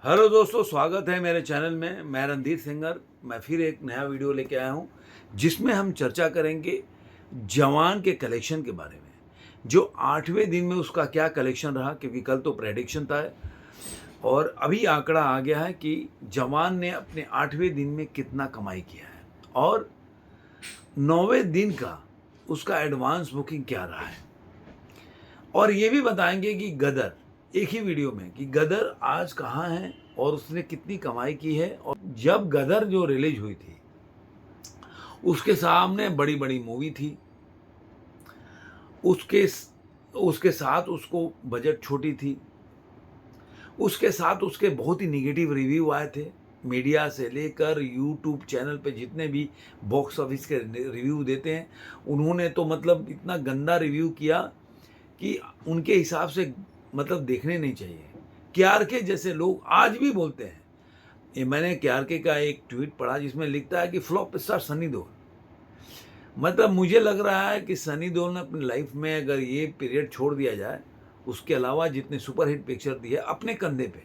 Hello दोस्तों, स्वागत है मेरे चैनल में। मैं रणधीर सिंगर। मैं फिर एक नया वीडियो लेके आया हूँ जिसमें हम चर्चा करेंगे जवान के कलेक्शन के बारे में। जो 8वें दिन में उसका क्या कलेक्शन रहा, क्योंकि कल तो प्रेडिक्शन था और अभी आंकड़ा आ गया है कि जवान ने अपने 8वें दिन में कितना कमाई किया है और 9वें दिन का उसका एडवांस बुकिंग क्या रहा है। और ये भी बताएंगे कि गदर, एक ही वीडियो में, कि गदर आज कहाँ है और उसने कितनी कमाई की है। और जब गदर जो रिलीज हुई थी उसके सामने बड़ी बड़ी मूवी थी, उसके उसके साथ उसको बजट छोटी थी, उसके साथ उसके बहुत ही निगेटिव रिव्यू आए थे। मीडिया से लेकर यूट्यूब चैनल पे जितने भी बॉक्स ऑफिस के रिव्यू देते हैं, उन्होंने तो मतलब इतना गंदा रिव्यू किया कि उनके हिसाब से मतलब देखने नहीं चाहिए। केआरके जैसे लोग आज भी बोलते हैं। ये मैंने केआरके का एक ट्वीट पढ़ा जिसमें लिखता है कि फ्लॉप स्टार सनी देओल। मतलब मुझे लग रहा है कि सनी देओल ने अपनी लाइफ में अगर ये पीरियड छोड़ दिया जाए, उसके अलावा जितने सुपरहिट पिक्चर दिए अपने कंधे पे,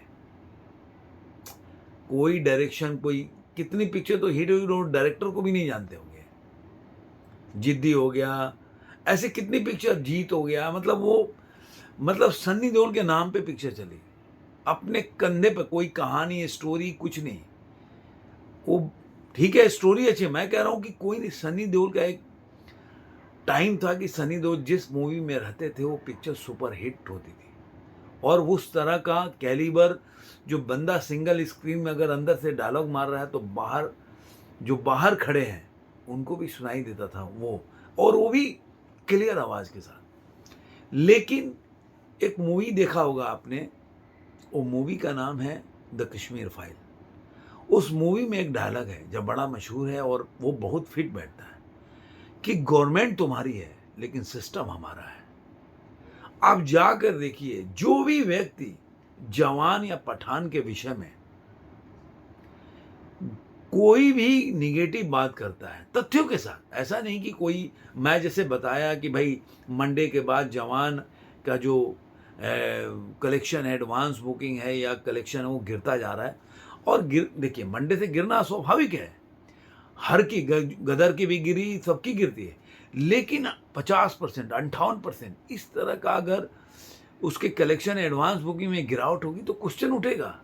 कोई डायरेक्शन, कोई कितनी पिक्चर तो हिट हुई, लोग डायरेक्टर को भी नहीं जानते होंगे। जिद्दी हो गया, ऐसे कितनी पिक्चर, जीत हो गया, मतलब वो, मतलब सन्नी देओल के नाम पे पिक्चर चली, अपने कंधे पे, कोई कहानी स्टोरी कुछ नहीं। वो ठीक है, स्टोरी अच्छी है, मैं कह रहा हूँ कि कोई नहीं। सनी देओल का एक टाइम था कि सनी देओल जिस मूवी में रहते थे वो पिक्चर सुपर हिट होती थी। और उस तरह का कैलिबर, जो बंदा सिंगल स्क्रीन में अगर अंदर से डायलॉग मार रहा है तो बाहर, जो बाहर खड़े हैं उनको भी सुनाई देता था वो, और वो भी क्लियर आवाज के साथ। लेकिन एक मूवी देखा होगा आपने, वो मूवी का नाम है द कश्मीर फाइल। उस मूवी में एक डायलॉग है जो बड़ा मशहूर है और वो बहुत फिट बैठता है कि गवर्नमेंट तुम्हारी है लेकिन सिस्टम हमारा है। आप जाकर देखिए, जो भी व्यक्ति जवान या पठान के विषय में कोई भी निगेटिव बात करता है तथ्यों के साथ, ऐसा नहीं कि कोई, मैं जैसे बताया कि भाई मंडे के बाद जवान का जो कलेक्शन है, एडवांस बुकिंग है या कलेक्शन है, वो गिरता जा रहा है। और देखिए, मंडे से गिरना स्वाभाविक है, हर की गदर की भी गिरी, सबकी गिरती है। लेकिन 50%, 58% इस तरह का अगर उसके कलेक्शन एडवांस बुकिंग में गिरावट होगी तो क्वेश्चन उठेगा।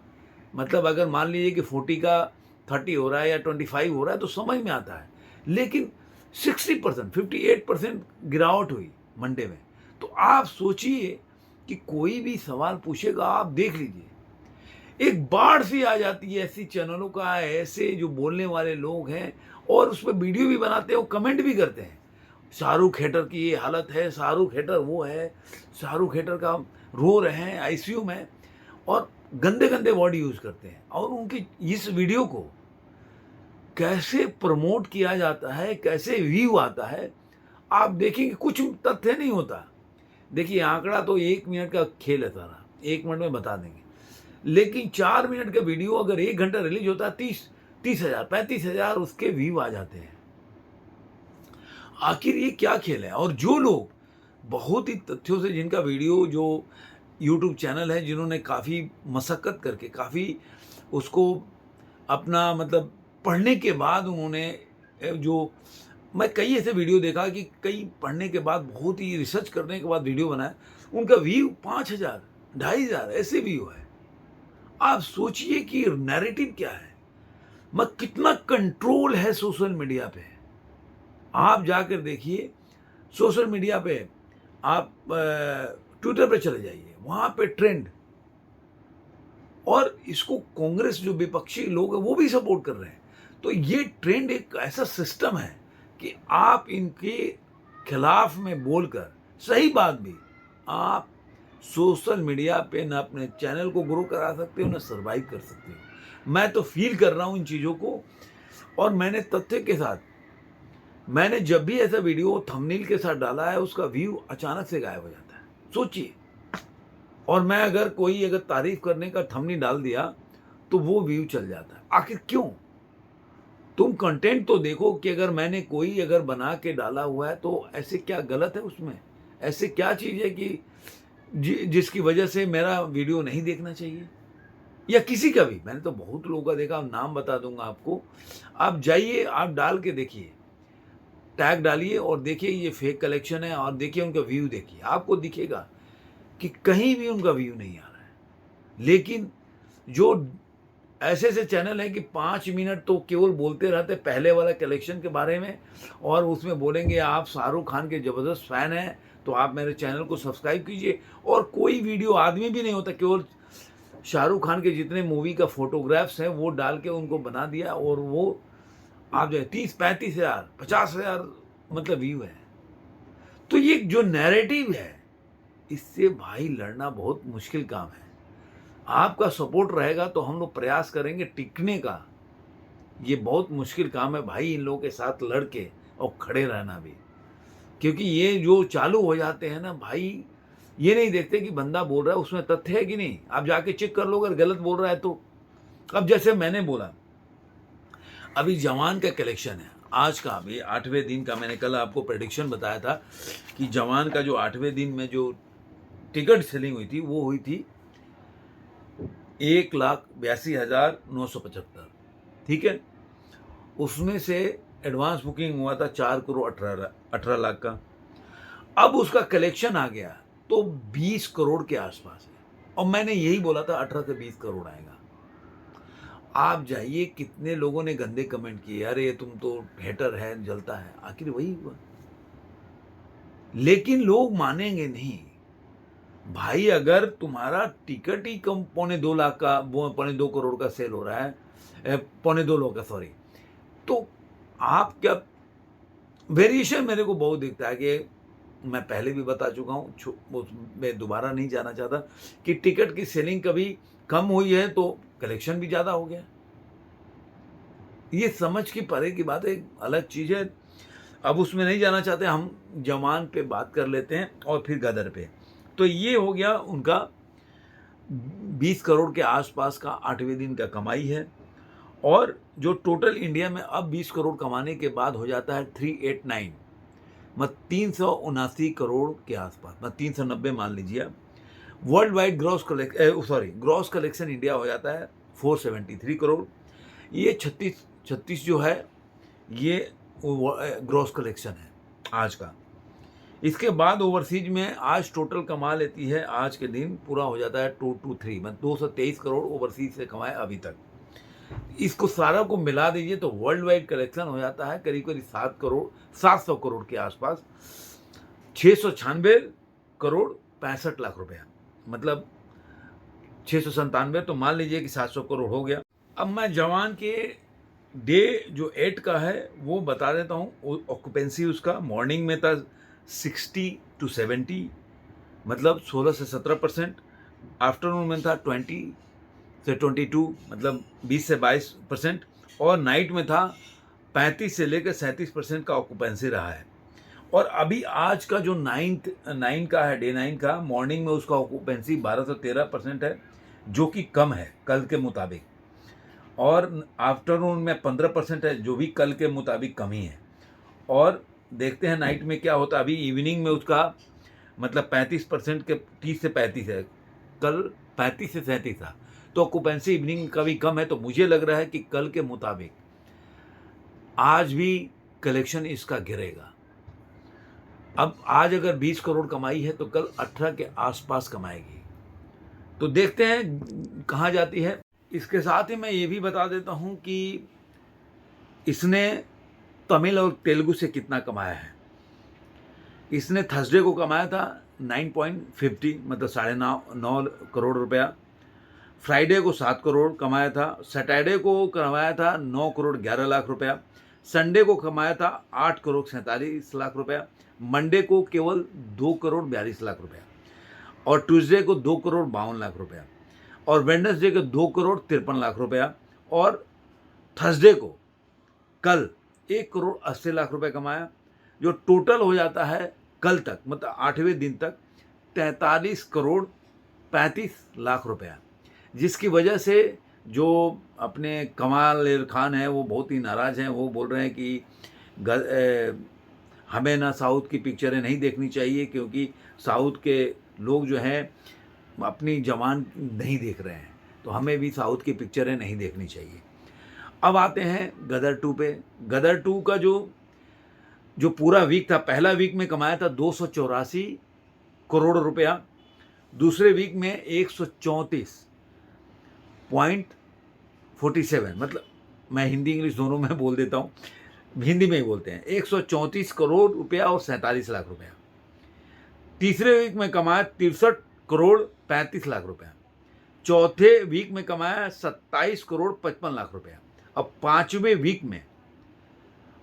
मतलब अगर मान लीजिए कि 40 का 30 हो रहा है या 25 हो रहा है तो समझ में आता है। लेकिन 60%, 58% गिरावट हुई मंडे में, तो आप सोचिए कि कोई भी सवाल पूछेगा, आप देख लीजिए, एक बाढ़ सी आ जाती है ऐसी चैनलों का, ऐसे जो बोलने वाले लोग हैं और उस पर वीडियो भी बनाते हैं, वो कमेंट भी करते हैं, शाहरुख हेटर की ये हालत है, शाहरुख हेटर वो है, शाहरुख हेटर का रो रहे हैं आईसीयू में, और गंदे गंदे वर्ड यूज करते हैं। और उनकी इस वीडियो को कैसे प्रमोट किया जाता है, कैसे व्यू आता है, आप देखेंगे कुछ तथ्य नहीं होता। देखिए, आंकड़ा तो 1 मिनट का खेल है सारा, 1 मिनट में बता देंगे। लेकिन 4 मिनट का वीडियो अगर 1 घंटा रिलीज होता है, 30,000, 35,000 उसके व्यू आ जाते हैं। आखिर ये क्या खेल है? और जो लोग बहुत ही तथ्यों से, जिनका वीडियो, जो यूट्यूब चैनल है, जिन्होंने काफ़ी मशक्कत करके, काफ़ी उसको अपना मतलब पढ़ने के बाद उन्होंने जो, मैं कई ऐसे वीडियो देखा कि कई पढ़ने के बाद, बहुत ही रिसर्च करने के बाद वीडियो बनाया, उनका व्यू 5,000, 2,500 ऐसे व्यू है। आप सोचिए कि नैरेटिव क्या है, मत कितना कंट्रोल है सोशल मीडिया पे। आप जाकर देखिए सोशल मीडिया पे, आप ट्विटर पे चले जाइए, वहां पे ट्रेंड, और इसको कांग्रेस, जो विपक्षी लोग हैं, वो भी सपोर्ट कर रहे हैं। तो ये ट्रेंड एक ऐसा सिस्टम है कि आप इनके खिलाफ में बोलकर, सही बात भी, आप सोशल मीडिया पे ना अपने चैनल को ग्रो करा सकते हो, ना सर्वाइव कर सकते हो। मैं तो फील कर रहा हूं इन चीज़ों को, और मैंने तथ्य के साथ, मैंने जब भी ऐसा वीडियो थंबनेल के साथ डाला है, उसका व्यू अचानक से गायब हो जाता है, सोचिए। और मैं अगर कोई अगर तारीफ करने का थंबनेल डाल दिया तो वो व्यू चल जाता है। आखिर क्यों? तुम कंटेंट तो देखो कि अगर मैंने कोई अगर बना के डाला हुआ है तो ऐसे क्या गलत है उसमें? ऐसे क्या चीज़ है कि जिसकी वजह से मेरा वीडियो नहीं देखना चाहिए? या किसी का भी, मैंने तो बहुत लोगों का देखा, नाम बता दूंगा आपको। आप जाइए, आप डाल के देखिए, टैग डालिए और देखिए ये फेक कलेक्शन है, और देखिए उनका व्यू देखिए, आपको दिखेगा कि कहीं भी उनका व्यू नहीं आ रहा है। लेकिन जो ऐसे ऐसे चैनल हैं कि 5 मिनट तो केवल बोलते रहते पहले वाला कलेक्शन के बारे में, और उसमें बोलेंगे आप शाहरुख खान के ज़बरदस्त फ़ैन हैं तो आप मेरे चैनल को सब्सक्राइब कीजिए, और कोई वीडियो आदमी भी नहीं होता, केवल शाहरुख खान के जितने मूवी का फोटोग्राफ्स हैं वो डाल के उनको बना दिया, और वो आप जो है 30-35 हज़ार 50 हज़ार मतलब व्यू है। तो ये जो नैरेटिव है, इससे भाई लड़ना बहुत मुश्किल काम है। आपका सपोर्ट रहेगा तो हम लोग प्रयास करेंगे टिकने का। ये बहुत मुश्किल काम है भाई, इन लोगों के साथ लड़ के और खड़े रहना भी। क्योंकि ये जो चालू हो जाते हैं ना भाई, ये नहीं देखते कि बंदा बोल रहा है उसमें तथ्य है कि नहीं। आप जाके चेक कर लो, अगर गलत बोल रहा है तो। अब जैसे मैंने बोला, अभी जवान का कलेक्शन है आज का, अभी 8वें दिन का, मैंने कल आपको प्रेडिक्शन बताया था कि जवान का जो 8वें दिन में जो टिकट सेलिंग हुई थी वो हुई थी 1,82,975, ठीक है। उसमें से एडवांस बुकिंग हुआ था 4,18,18,00,000 का। अब उसका कलेक्शन आ गया तो 20 करोड़ के आसपास है, और मैंने यही बोला था 18 से 20 करोड़ आएगा। आप जाइए, कितने लोगों ने गंदे कमेंट किए, अरे तुम तो हेटर है, जलता है, आखिर वही हुआ। लेकिन लोग मानेंगे नहीं भाई। अगर तुम्हारा टिकट ही कम 2.25 लाख का, 2.25 करोड़ का सेल हो रहा है, 2.25 लाख का, सॉरी, तो आप क्या, वेरिएशन मेरे को बहुत दिखता है कि मैं पहले भी बता चुका हूँ, मैं दोबारा नहीं जाना चाहता, कि टिकट की सेलिंग कभी कम हुई है तो कलेक्शन भी ज़्यादा हो गया। ये समझ के परे की बात है, एक अलग चीज़ है। अब उसमें नहीं जाना चाहते, हम जवान पे बात कर लेते हैं और फिर गदर पे। तो ये हो गया उनका 20 करोड़ के आसपास का 8वें दिन का कमाई है, और जो टोटल इंडिया में अब 20 करोड़ कमाने के बाद हो जाता है 389, मतलब 379 करोड़ के आसपास, मतलब 390 मान लीजिए आप। World wide gross collection India हो जाता है 473 करोड़। ये 36 जो है ये ग्रॉस कलेक्शन है आज का। इसके बाद ओवरसीज में आज टोटल कमा लेती है, आज के दिन पूरा हो जाता है 223, मतलब 223 करोड़ ओवरसीज से कमाए अभी तक। इसको सारा को मिला दीजिए तो वर्ल्ड वाइड कलेक्शन हो जाता है करीब करीब 700 करोड़ के आसपास, 696 करोड़ 65 लाख रुपया, मतलब 697, तो मान लीजिए कि 700 करोड़ हो गया। अब मैं जवान के डे जो 8 का है वो बता देता हूँ। ऑक्यूपेंसी उसका मॉर्निंग में था 60 to 70, मतलब 16 से 17%। आफ्टरनून में था 20 से 22, मतलब 20 से 22%। और नाइट में था 35 से लेकर 37% का ऑक्यूपेंसी रहा है। और अभी आज का जो 9 का है, डे 9 का, मॉर्निंग में उसका ऑक्यूपेंसी 12 से 13% है, जो कि कम है कल के मुताबिक। और आफ्टरनून में 15% है, जो भी कल के मुताबिक कम ही है। और देखते हैं नाइट में क्या होता है। अभी इवनिंग में उसका मतलब 35% के 30 से 35 है, कल 35 से 37 था, तो ऑक्यूपेंसी इवनिंग का भी कम है। तो मुझे लग रहा है कि कल के मुताबिक आज भी कलेक्शन इसका गिरेगा। अब आज अगर 20 करोड़ कमाई है तो कल 18 के आसपास कमाएगी, तो देखते हैं कहाँ जाती है। इसके साथ ही मैं ये भी बता देता हूँ कि इसने तमिल और तेलुगु से कितना कमाया है। इसने थर्सडे को कमाया था 9.50, मतलब 9.5 करोड़ रुपया। फ्राइडे को 7 करोड़ कमाया था। सैटरडे को कमाया था 9 करोड़ 11 लाख रुपया। संडे को कमाया था 8 करोड़ 47 लाख रुपया। मंडे को केवल 2 करोड़ 42 लाख रुपया, और ट्यूसडे को 2 करोड़ 52 लाख रुपया, और वेडनेसडे को 2 करोड़ 53 लाख रुपया, और थर्सडे को कल 1 करोड़ 80 लाख रुपए कमाया, जो टोटल हो जाता है कल तक, मतलब 8वें दिन तक 43 करोड़ 35 लाख रुपया। जिसकी वजह से जो अपने कमाल खान हैं वो बहुत ही नाराज़ हैं। वो बोल रहे हैं कि हमें ना साउथ की पिक्चरें नहीं देखनी चाहिए, क्योंकि साउथ के लोग जो हैं अपनी जवान नहीं देख रहे हैं। तो हमें भी साउथ की पिक्चरें नहीं देखनी चाहिए। अब आते हैं गदर 2 पे। गदर 2 का जो पूरा वीक था, पहला वीक में कमाया था 284 करोड़ रुपया, दूसरे वीक में 134.47, मतलब मैं हिंदी इंग्लिश दोनों में बोल देता हूँ, हिंदी में ही बोलते हैं, 134 करोड़ रुपया और 47 लाख रुपया। तीसरे वीक में कमाया 63 करोड़ 35 लाख रुपया। चौथे वीक में कमाया 27 करोड़ 55 लाख रुपया। अब पांचवें वीक में,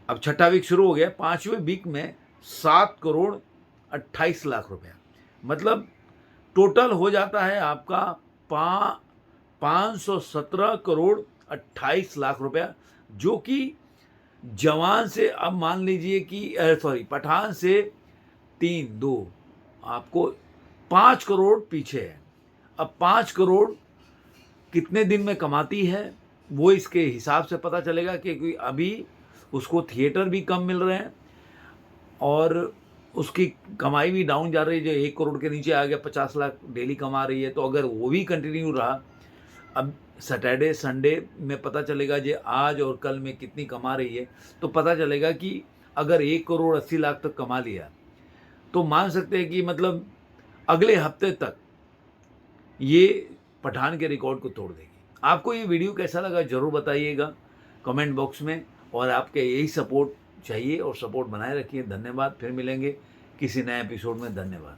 अब छठा वीक शुरू हो गया, पांचवें वीक में 7 करोड़ 28 लाख रुपया। मतलब टोटल हो जाता है आपका 517 करोड़ 28 लाख रुपया, जो कि जवान से, अब मान लीजिए कि पठान से 3-2 आपको 5 करोड़ पीछे है। अब 5 करोड़ कितने दिन में कमाती है वो इसके हिसाब से पता चलेगा, क्योंकि अभी उसको थिएटर भी कम मिल रहे हैं और उसकी कमाई भी डाउन जा रही है, जो 1 करोड़ के नीचे आ गया, 50 लाख डेली कमा रही है। तो अगर वो भी कंटिन्यू रहा, अब सैटरडे संडे में पता चलेगा जो आज और कल में कितनी कमा रही है, तो पता चलेगा कि अगर 1 करोड़ 80 लाख तक कमा लिया तो मान सकते हैं कि मतलब अगले हफ्ते तक ये पठान के रिकॉर्ड को तोड़ देगी। आपको ये वीडियो कैसा लगा ज़रूर बताइएगा कमेंट बॉक्स में, और आपके यही सपोर्ट चाहिए और सपोर्ट बनाए रखिए। धन्यवाद, फिर मिलेंगे किसी नए एपिसोड में। धन्यवाद।